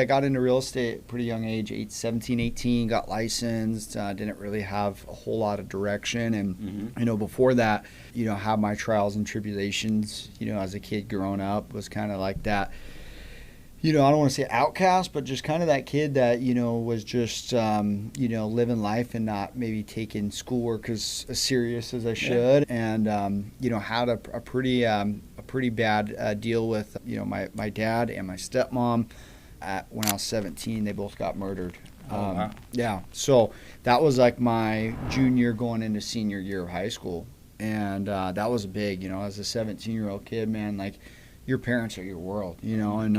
I got into real estate at a pretty young age, 17, 18, got licensed, didn't really have a whole lot of direction. And, before that, had my trials and tribulations, as a kid growing up, was kind of like that, I don't want to say outcast, but just kind of that kid that, was just, living life and not maybe taking schoolwork as serious as I should. And, had a pretty bad deal with, my dad and my stepmom. When I was 17, they both got murdered. Wow. Yeah, so that was like my junior going into senior year of high school. And that was big, as a 17-year-old kid, man, like your parents are your world, and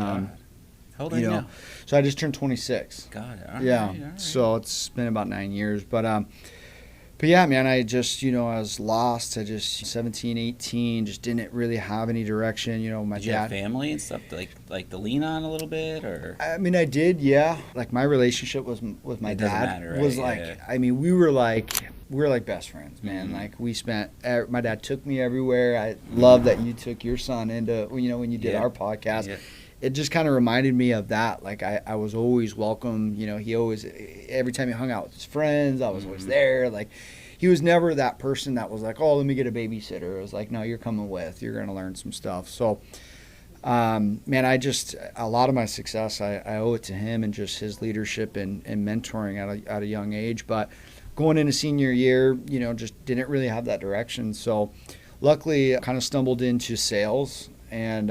How old are you now? so I just turned 26. Got it. All Yeah, right. so it's been about 9 years. But yeah, man, I just, I was lost. I just 17, 18, just didn't really have any direction. My Did you dad. have family and stuff like to lean on a little bit, or? I mean, I did, yeah. Like my relationship with my It doesn't dad matter, right? was like, Yeah. I mean, we were like best friends, man. Mhm. Like we spent. My dad took me everywhere. I love that you took your son into, when you did Yeah. our podcast. Yeah. It just kind of reminded me of that. Like I was always welcome. He always, every time he hung out with his friends, I was always there. Like he was never that person that was like, oh, let me get a babysitter. It was like, no, you're coming with. You're gonna learn some stuff. So. Man, a lot of my success, I owe it to him and just his leadership and mentoring at a young age. But going into senior year, just didn't really have that direction. So luckily, I kind of stumbled into sales and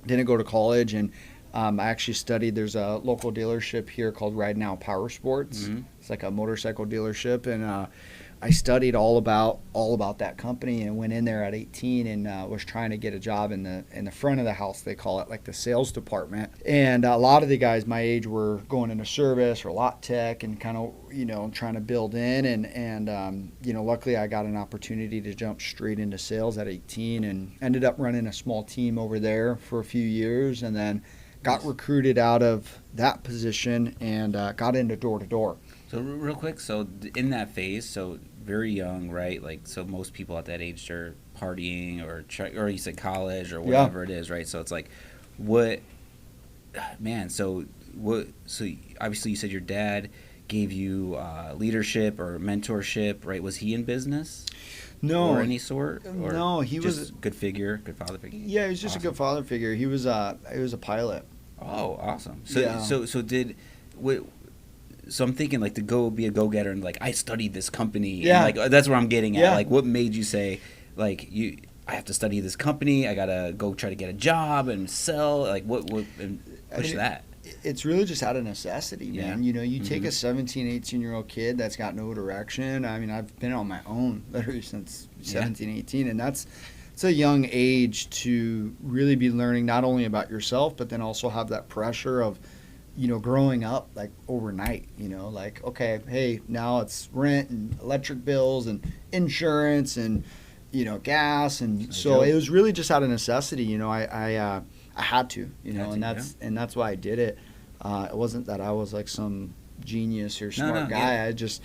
didn't go to college. And I actually studied, there's a local dealership here called Ride Now Power Sports. Mm-hmm. It's like a motorcycle dealership. And I studied all about that company and went in there at 18 and was trying to get a job in the front of the house, they call it, like the sales department. And a lot of the guys my age were going into service or lot tech and kind of trying to build in and luckily I got an opportunity to jump straight into sales at 18 and ended up running a small team over there for a few years and then got recruited out of that position and got into door to door. So real quick, so in that phase, so very young, right? Like, so most people at that age are partying or you said college or whatever it is, right? So it's like, so obviously you said your dad gave you leadership or mentorship, right? Was he in business? No. Or any sort? Or no, he just was good father figure? Yeah, he was just Awesome. a good father figure. He was a pilot. Oh, awesome. So Yeah. So I'm thinking like to go be a go-getter and like I studied this company. Yeah. And like that's where I'm getting at. Yeah. Like what made you say like I have to study this company. I gotta go try to get a job and sell. Like what and push that. It's really just out of necessity, man. Yeah. You take Mhm. a 17, 18-year-old kid that's got no direction. I mean, I've been on my own literally since 17, 18, and it's a young age to really be learning not only about yourself, but then also have that pressure of, growing up like overnight, like, okay, hey, now it's rent and electric bills and insurance and, gas. And so it was really just out of necessity. I had to, and that's why I did it. It wasn't that I was like some genius or smart guy. Yeah. I just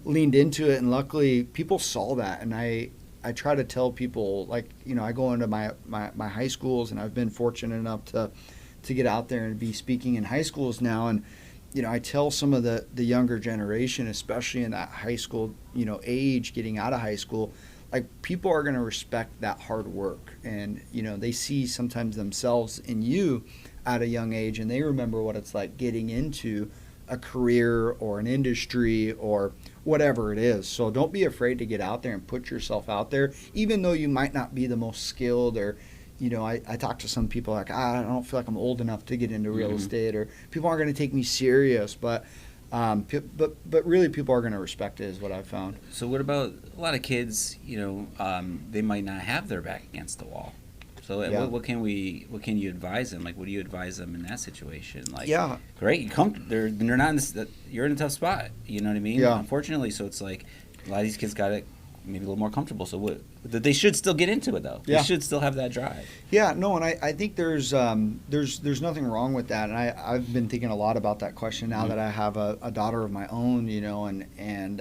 leaned into it, and luckily people saw that. And I try to tell people, like, I go into my high schools, and I've been fortunate enough to get out there and be speaking in high schools now. And, I tell some of the younger generation, especially in that high school, age, getting out of high school, like people are going to respect that hard work. And, they see sometimes themselves in you at a young age, and they remember what it's like getting into a career or an industry or whatever it is. So don't be afraid to get out there and put yourself out there, even though you might not be the most skilled or, I talk to some people like, I don't feel like I'm old enough to get into real estate, or people aren't going to take me serious, but really people are going to respect it is what I've found. So what about a lot of kids, they might not have their back against the wall. So what can you advise them? Like, what do you advise them in that situation? Like, great, they're not in this, you're in a tough spot. You know what I mean? Yeah. Unfortunately, so it's like a lot of these kids got it maybe a little more comfortable. So they should still get into it though. Yeah. They should still have that drive. Yeah, no, and I think there's nothing wrong with that. And I've been thinking a lot about that question now that I have a daughter of my own, and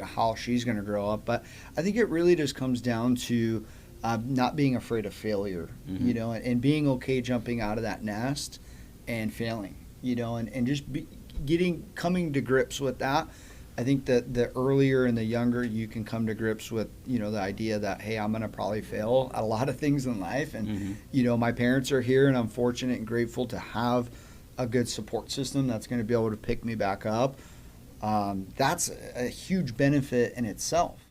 how she's going to grow up. But I think it really just comes down to not being afraid of failure, and being okay jumping out of that nest and failing. and just coming to grips with that. I think that the earlier and the younger you can come to grips with, the idea that, hey, I'm going to probably fail at a lot of things in life. And, my parents are here, and I'm fortunate and grateful to have a good support system that's going to be able to pick me back up. That's a huge benefit in itself.